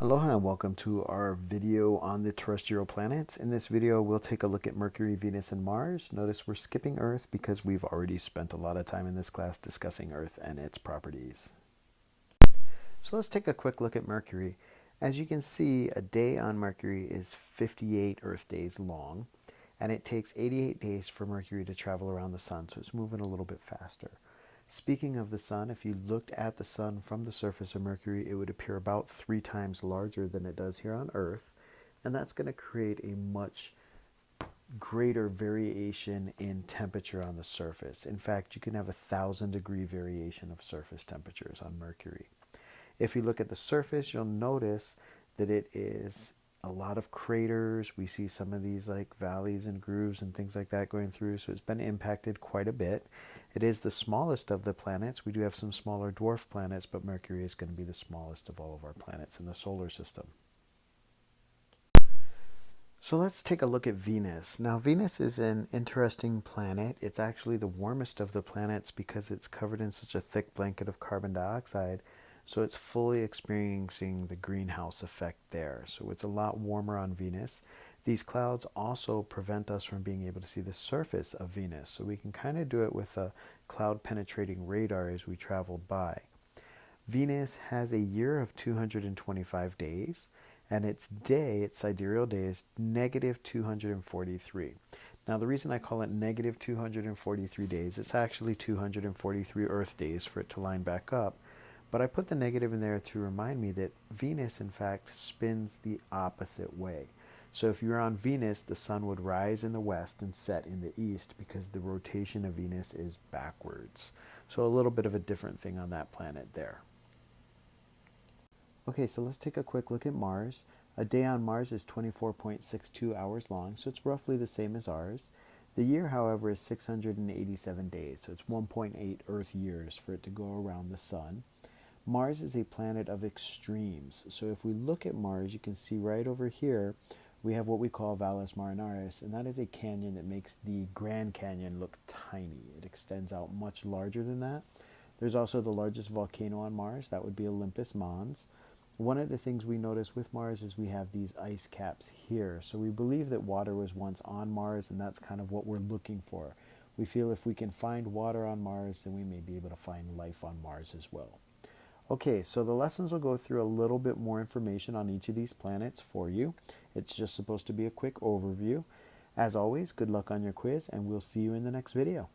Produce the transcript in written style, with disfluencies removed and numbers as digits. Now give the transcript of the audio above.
Aloha and welcome to our video on the terrestrial planets. In this video, we'll take a look at Mercury, Venus, and Mars. Notice we're skipping Earth because we've already spent a lot of time in this class discussing Earth and its properties. So let's take a quick look at Mercury. As you can see, a day on Mercury is 58 Earth days long, and it takes 88 days for Mercury to travel around the Sun, so it's moving a little bit faster. Speaking of the Sun, if you looked at the Sun from the surface of Mercury, it would appear about 3 times larger than it does here on Earth, and that's going to create a much greater variation in temperature on the surface. In fact, you can have 1,000-degree variation of surface temperatures on Mercury. If you look at the surface, you'll notice that it is a lot of craters. We see some of these like valleys and grooves and things like that going through, so it's been impacted quite a bit. It is the smallest of the planets. We do have some smaller dwarf planets, but Mercury is going to be the smallest of all of our planets in the solar system. So let's take a look at Venus. Now, Venus is an interesting planet. It's actually the warmest of the planets because it's covered in such a thick blanket of carbon dioxide. So it's fully experiencing the greenhouse effect there. So it's a lot warmer on Venus. These clouds also prevent us from being able to see the surface of Venus. So we can kind of do it with a cloud penetrating radar as we travel by. Venus has a year of 225 days, and its sidereal day, is negative 243. Now, the reason I call it negative 243 days, it's actually 243 Earth days for it to line back up. But I put the negative in there to remind me that Venus, in fact, spins the opposite way. So if you're on Venus, the sun would rise in the west and set in the east because the rotation of Venus is backwards. So a little bit of a different thing on that planet there. Okay, so let's take a quick look at Mars. A day on Mars is 24.62 hours long, so it's roughly the same as ours. The year, however, is 687 days, so it's 1.8 Earth years for it to go around the sun. Mars is a planet of extremes. So if we look at Mars, you can see right over here, we have what we call Valles Marineris, and that is a canyon that makes the Grand Canyon look tiny. It extends out much larger than that. There's also the largest volcano on Mars, that would be Olympus Mons. One of the things we notice with Mars is we have these ice caps here. So we believe that water was once on Mars, and that's kind of what we're looking for. We feel if we can find water on Mars, then we may be able to find life on Mars as well. Okay, so the lessons will go through a little bit more information on each of these planets for you. It's just supposed to be a quick overview. As always, good luck on your quiz, and we'll see you in the next video.